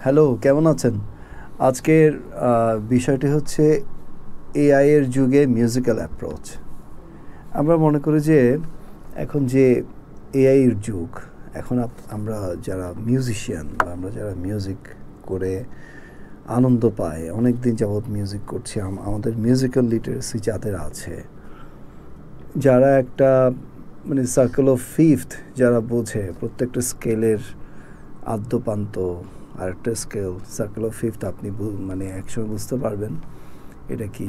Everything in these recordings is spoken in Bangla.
হ্যালো, কেমন আছেন? আজকের বিষয়টি হচ্ছে এআই এর যুগে মিউজিক্যাল অ্যাপ্রোচ। আমরা মনে করি যে এখন যে এআই এর যুগ, এখন আমরা যারা মিউজিশিয়ান বা আমরা যারা মিউজিক করে আনন্দ পাই, অনেক দিন যাবৎ মিউজিক করছি, আমাদের মিউজিক্যাল লিটারেসি যাদের আছে, যারা একটা মানে সার্কেল অফ ফিফথ যারা বোঝে, প্রত্যেকটা স্কেলের আদ্যপান্ত আরেকটা স্কেল, সার্কেল অফ ফিফথ আপনি মানে একসময় বুঝতে পারবেন এটা কি।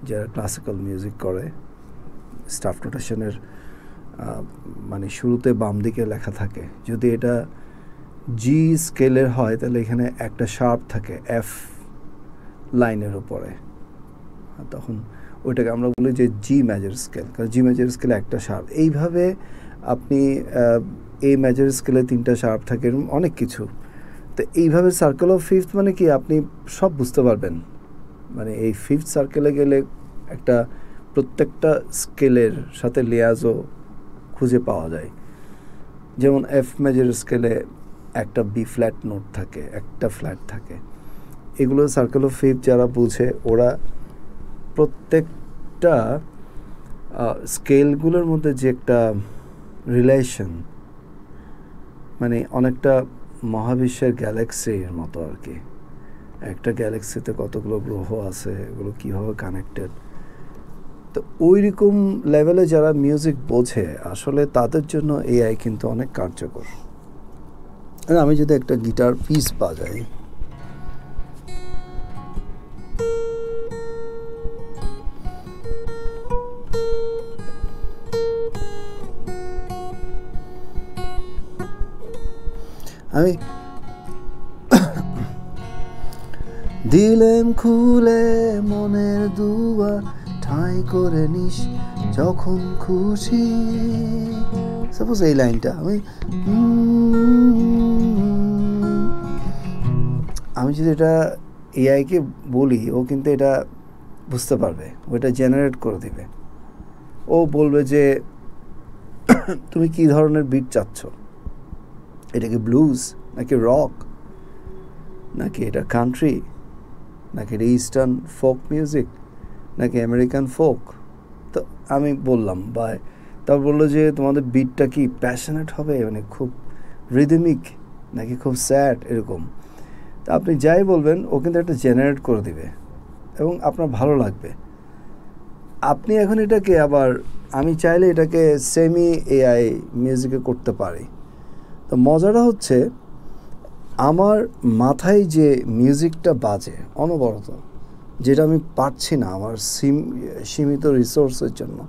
যারা ক্লাসিক্যাল মিউজিক করে, স্টাফ নোটেশনের মানে শুরুতে বাম দিকে লেখা থাকে, যদি এটা জি স্কেলের হয় তাহলে এখানে একটা শার্প থাকে এফ লাইনের উপরে, তখন ওইটাকে আমরা বলি যে জি মেজর স্কেল, কারণ জি মেজর স্কেলে একটা শার্প। এইভাবে আপনি এই মেজর স্কেলে 3টা শার্প থাকে, অনেক কিছু। তো এইভাবে সার্কেল অফ ফিফথ মানে কি, আপনি সব বুঝতে পারবেন। মানে এই ফিফথ সার্কেলে গেলে একটা প্রত্যেকটা স্কেলের সাথে লেয়াজও খুঁজে পাওয়া যায়। যেমন এফ মেজর স্কেলে একটা বি ফ্ল্যাট নোট থাকে, একটা ফ্ল্যাট থাকে। এগুলো সার্কেল অফ ফিফথ যারা বুঝে, ওরা প্রত্যেকটা স্কেলগুলোর মধ্যে যে একটা রিলেশন, মানে অনেকটা মহাবিশ্বের গ্যালাক্সির মতো আর কি। একটা গ্যালাক্সিতে কতগুলো গ্রহ আছে, এগুলো কীভাবে কানেক্টেড, তো ওই রকম লেভেলে যারা মিউজিক বোঝে আসলে তাদের জন্য এআই কিন্তু অনেক কার্যকর। আমি যদি একটা গিটার পিস বাজাই, আমি দিলেম খুলে মনের দুয়ার, ঠাঁই করে নিস যখন খুশি, সাপোজ এই লাইনটা আমি যদি এটা এআইকে বলি, ও কিন্তু এটা বুঝতে পারবে, ওইটা জেনারেট করে দিবে। ও বলবে যে তুমি কি ধরনের বিট চাচ্ছ, এটা কি ব্লুজ নাকি রক, নাকি এটা কান্ট্রি, নাকি এটা ইস্টার্ন ফোক মিউজিক, নাকি আমেরিকান ফোক। তো আমি বললাম বা তারপর বললো যে তোমাদের বিটটা কি প্যাশনেট হবে, মানে খুব রিদমিক নাকি খুব স্যাড, এরকম। তা আপনি যাই বলবেন ও কিন্তু একটা জেনারেট করে দিবে এবং আপনার ভালো লাগবে। আপনি এখন এটাকে আবার আমি চাইলে এটাকে সেমি এআই মিউজিকে করতে পারি। তো মজাটা হচ্ছে, আমার মাথায় যে মিউজিকটা বাজে অনবরত, যেটা আমি পারছি না আমার সীমিত রিসোর্সের জন্য।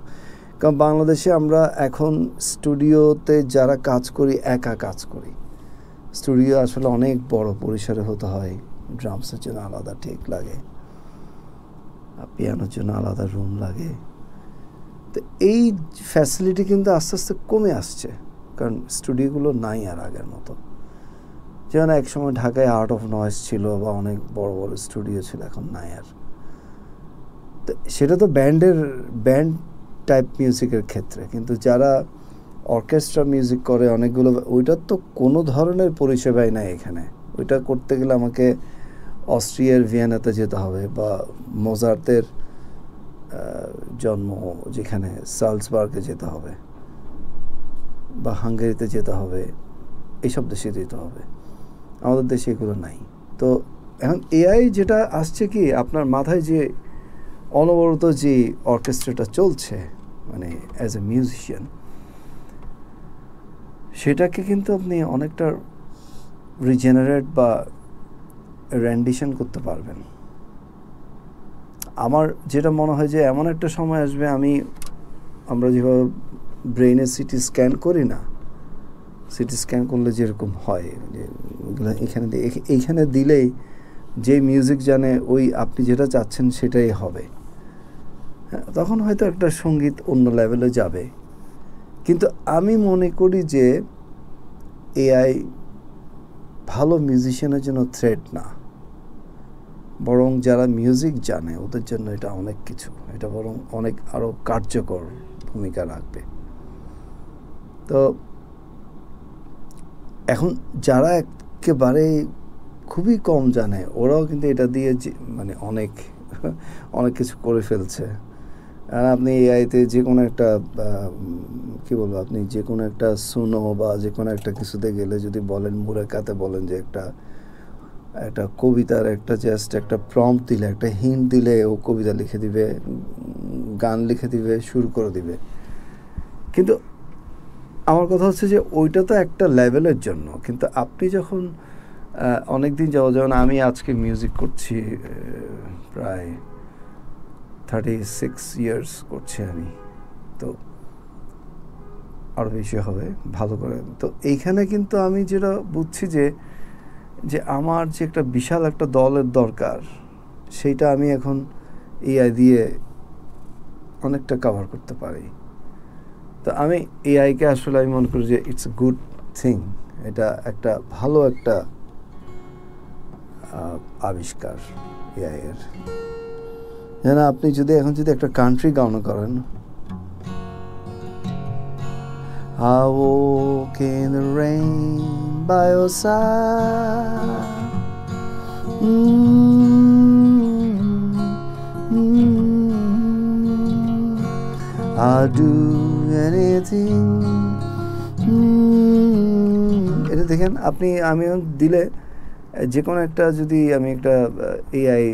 কারণ বাংলাদেশে আমরা এখন স্টুডিওতে যারা কাজ করি, একা কাজ করি। স্টুডিও আসলে অনেক বড় পরিসরে হতে হয়, ড্রামসের জন্য আলাদা ঠিক লাগে, পিয়ানোর জন্য আলাদা রুম লাগে। তো এই ফ্যাসিলিটি কিন্তু আস্তে আস্তে কমে আসছে, কারণ স্টুডিওগুলো নাই আর আগের মতো। যেমন এক সময় ঢাকায় আর্ট অফ নয়েজ ছিল বা অনেক বড় বড় স্টুডিও ছিল, এখন নাই আর। তো সেটা তো ব্যান্ড টাইপ মিউজিকের ক্ষেত্রে, কিন্তু যারা অর্কেস্ট্রা মিউজিক করে অনেকগুলো, ওইটার তো কোনো ধরনের পরিষেবাই নাই এখানে। ওইটা করতে গেলে আমাকে অস্ট্রিয়ার ভিয়েনাতে যেতে হবে, বা মোজার্টের জন্ম যেখানে সালজবার্গে যেতে হবে, বা হাঙ্গেরিতে যেতে হবে, এইসব দেশে যেতে হবে। আমাদের দেশে এগুলো নাই। তো এখন এআই যেটা আসছে কি, আপনার মাথায় যে অনবরত যে অর্কেস্ট্রাটা চলছে, মানে অ্যাজ এ মিউজিশিয়ান, সেটাকে কিন্তু আপনি অনেকটা রিজেনারেট বা রেন্ডিশন করতে পারবেন। আমার যেটা মনে হয় যে এমন একটা সময় আসবে, আমরা যেভাবে ব্রেইনে সিটি স্ক্যান করি না, সিটি স্ক্যান করলে যেরকম হয়, যে এইখানে দিলেই যে মিউজিক জানে ওই আপনি যেটা চাচ্ছেন সেটাই হবে। হ্যাঁ, তখন হয়তো একটা সঙ্গীত অন্য লেভেলে যাবে। কিন্তু আমি মনে করি যে এআই ভালো মিউজিশিয়ানের জন্য থ্রেট না, বরং যারা মিউজিক জানে ওদের জন্য এটা অনেক কিছু, এটা বরং অনেক আরও কার্যকর ভূমিকা রাখবে। তো এখন যারা একেবারে খুবই কম জানে, ওরাও কিন্তু এটা দিয়ে মানে অনেক অনেক কিছু করে ফেলছে। আর আপনি এআইতে যে কোনো একটা কী বলবো, আপনি যে কোনো একটা সুনো বা যে কোনো একটা কিছুতে গেলে যদি বলেন, মুরাকাতে বলেন যে একটা কবিতার একটা জাস্ট একটা প্রম্পট দিলে, একটা হিন্ট দিলে ও কবিতা লিখে দিবে, গান লিখে দিবে, শুরু করে দিবে। কিন্তু আমার কথা হচ্ছে যে ওইটা তো একটা লেভেলের জন্য, কিন্তু আপনি যখন অনেক দিন যাওয়া, যেমন আমি আজকে মিউজিক করছি প্রায় 36 ইয়ার্স করছি আমি, তো আরও বেশি হবে ভালো করে। তো এইখানে কিন্তু আমি যেটা বুঝছি যে আমার যে একটা বিশাল একটা দলের দরকার, সেইটা আমি এখন এআই দিয়ে অনেকটা কভার করতে পারি। তো আমি এআইকে আসলে আমি মনে করি যে ইটস এ গুড থিং, এটা একটা ভালো একটা আবিষ্কার এআইয়ের। যেন আপনি যদি এখন একটা কান্ট্রি গান করেন, I walk in the rain by your side, I'll do anything, এটা দেখেন আপনি, আমি দিলে যে কোনো একটা, যদি আমি একটা এআই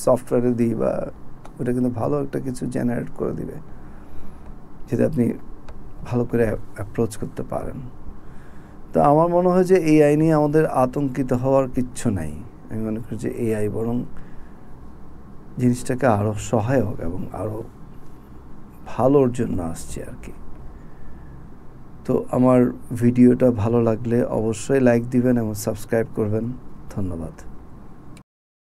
সফটওয়্যারে দিই বা ওটা কিন্তু ভালো একটা কিছু জেনারেট করে দিবে, যেটা আপনি ভালো করে অ্যাপ্রোচ করতে পারেন। তো আমার মনে হয় যে এআই নিয়ে আমাদের আতঙ্কিত হওয়ার কিচ্ছু নাই। আমি মনে করি যে এআই বরং জিনিসটাকে আরও সহায়ক এবং আরও ভালোর জন্য আসছে আর কি। তো আমার ভিডিওটা ভালো লাগলে অবশ্যই লাইক দিবেন এবং সাবস্ক্রাইব করবেন। ধন্যবাদ।